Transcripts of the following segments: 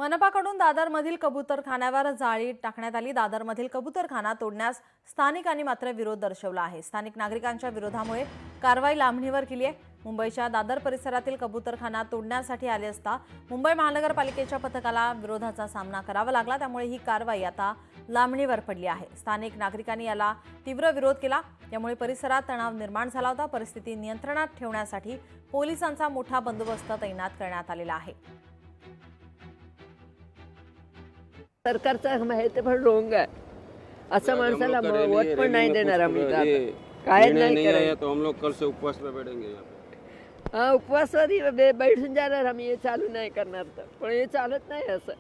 मनपाकडून दादरमधील कबूतरखान्यावर जाळी टाकण्यात आली। दादरमधील कबूतरखाना तोडण्यास स्थानिकांनी मात्र विरोध दर्शवला आहे। स्थानिक नागरिकांच्या विरोधामुळे कारवाई लांबणीवर केली आहे। मुंबईच्या दादर परिसरातील कबूतरखाना तोडण्यासाठी आले असता मुंबई महानगरपालिकेच्या पथकाला विरोधाचा सामना करावा लागला, त्यामुळे ही कारवाई आता लांबणीवर पडली आहे। स्थानिक नागरिकांनी याला तीव्र विरोध केला, त्यामुळे परिसरात तणाव निर्माण झाला होता। परिस्थिती नियंत्रणात ठेवण्यासाठी पोलिसांचा मोठा बंदोबस्त तैनात करण्यात आलेला आहे। सरकारचं माहिती पण रोंग आहे, असं माणसाला वोट पण नाही देणार आम्ही। काय नाही करायचं तो हम लोग कल से उपवास पे बैठेंगे यहाँ पे। हाँ, उपवासवरही बैठून जाणार आम्ही, हे चालू नाही करणार तर। पण हे चालत नाही असं।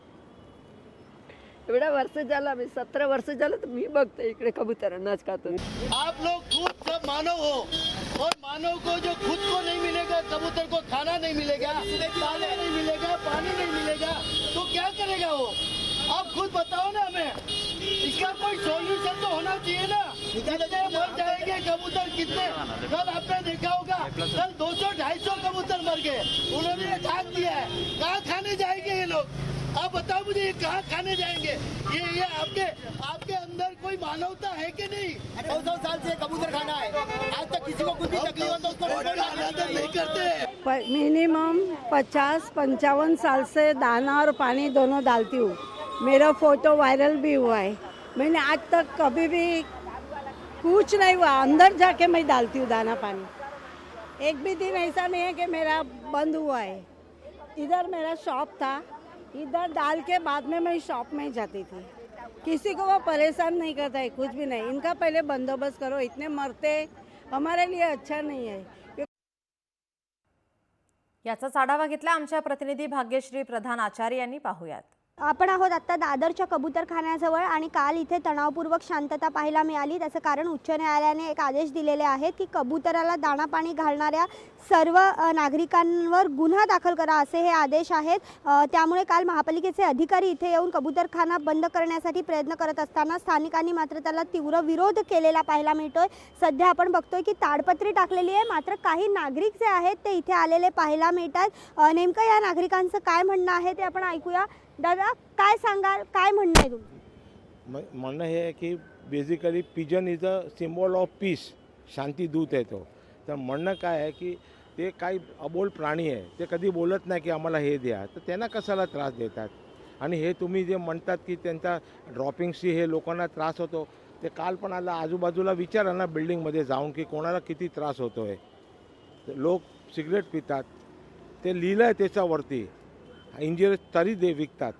एवढा वर्ष झालं, आम्ही 17 वर्ष झालं तर मी बघते इकडे कबूतरांनाच खातो। आप लोग खुद सब मानव हो, और मानव को जो खुद को नहीं मिलेगा, कबूतर को खाना नहीं मिलेगा, दाना नहीं मिलेगा, पानी नहीं मिलेगा, तो क्या करेगा वो? आप खुद बताओ ना हमें। इसका कोई सॉल्यूशन तो होना चाहिए ना। कितने मर जाएंगे कबूतर, कितने? कल आपने देखा होगा, कल 200-250 कबूतर मर गए, उन्होंने खाक दिया है। कहाँ खाने जाएंगे ये लोग? आप बताओ मुझे, ये कहाँ खाने जाएंगे? ये आपके अंदर कोई मानवता है कि नहीं? 200 साल से कबूतर खाना है, आज तक किसी को कुछ भी तकलीफ हो तो उसको अनादर नहीं करते। मिनिमम 50-55 साल से दाना और पानी दोनों डालती हूँ। मेरा फोटो वायरल भी हुआ है। मैंने आज तक कभी भी कुछ नहीं हुआ, अंदर जाके मैं डालती हूँ दाना पानी। एक भी दिन ऐसा नहीं है कि मेरा बंद हुआ है। इधर मेरा शॉप था, इधर डाल के बाद में मैं शॉप में जाती थी। किसी को वो परेशान नहीं करता है, कुछ भी नहीं। इनका पहले बंदोबस्त करो, इतने मरते हमारे लिए अच्छा नहीं है। याचाच आढावा घेतला आमच्या प्रतिनिधी भाग्यश्री प्रधान आचार्य यांनी। पाहूयात। आपण आहोत आता दादरच्या कबूतरखान्याजवळ आणि काल इथे तणावपूर्वक शांतता पाहायला मिळाली। त्याचं कारण उच्च न्यायालयाने एक आदेश दिलेले आहेत की कबूतराला दाणा पाणी घालणाऱ्या सर्व नागरिकांवर गुन्हा दाखल करा, असे हे आदेश आहेत। त्यामुळे काल महापालिकेचे अधिकारी इथे येऊन कबूतरखाना बंद करण्यासाठी प्रयत्न करत असताना स्थानिकांनी मात्र त्याला तीव्र विरोध केलेला पाहायला मिळतोय। सध्या आपण बघतोय की ताडपत्री टाकलेली आहे, मात्र काही नागरिक जे आहेत ते इथे आलेले पाहायला मिळतात। नेमकं या नागरिकांचं काय म्हणणं आहे ते आपण ऐकूया। दादा, काय सांगाल, काय म्हणणं आहे तुमचं? म्हणणं हे आहे की basically pigeon is a symbol of peace, शांती दूत आहे तो। तर म्हणणं काय आहे की ते काही अबोल प्राणी आहे, ते कधी बोलत नाही की आम्हाला हे द्या, तर त्यांना कशाला त्रास देतात? आणि हे तुम्ही जे म्हणतात की त्यांचा ड्रॉपिंगशी हे लोकांना त्रास होतो, ते काल पण आला, आजूबाजूला विचारा ना बिल्डिंगमध्ये जाऊन की कोणाला किती त्रास होतो आहे। लोक सिगरेट पितात, ते लिहिलं आहे त्याच्यावरती, इंजिनियर तरी विकतात,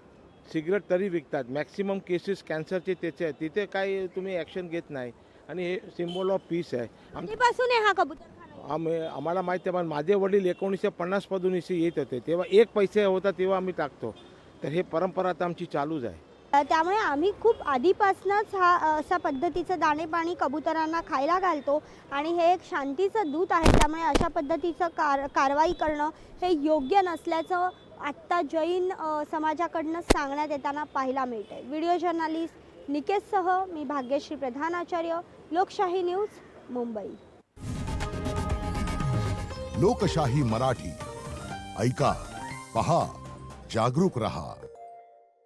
सिगरेट तरी विकतात। मॅक्सिमम केसेस कॅन्सरचे त्याचे आहेत, तिथे काही तुम्ही ॲक्शन घेत नाही। आणि हे सिम्बॉल ऑफ पीस आहे। कधीपासून आहे हा कबूतरखाना? आम्हाला माहिती आहे, पण माझे वडील 1950 पासून इथे येत होते, तेव्हा 1 पैसे होता तेव्हा आम्ही टाकतो। तर हे परंपरा आता आमची चालूच आहे। त्यामुळे आम्ही खूप आधीपासूनच हा अशा पद्धतीचं दाणे पाणी कबूतरांना खायला घालतो आणि हे एक शांतीचं दूत आहे। त्यामुळे अशा पद्धतीचं कारवाई करणं हे योग्य नसल्याचं आत्ता जैन समाजाकडनं सांगण्यात येताना पाहायला मिळतंय। व्हिडिओ जर्नलिस्ट निकेशसह मी भाग्यश्री प्रधान आचार्य, लोकशाही न्यूज, मुंबई। लोकशाही मराठी ऐका, पहा, जागरूक रहा।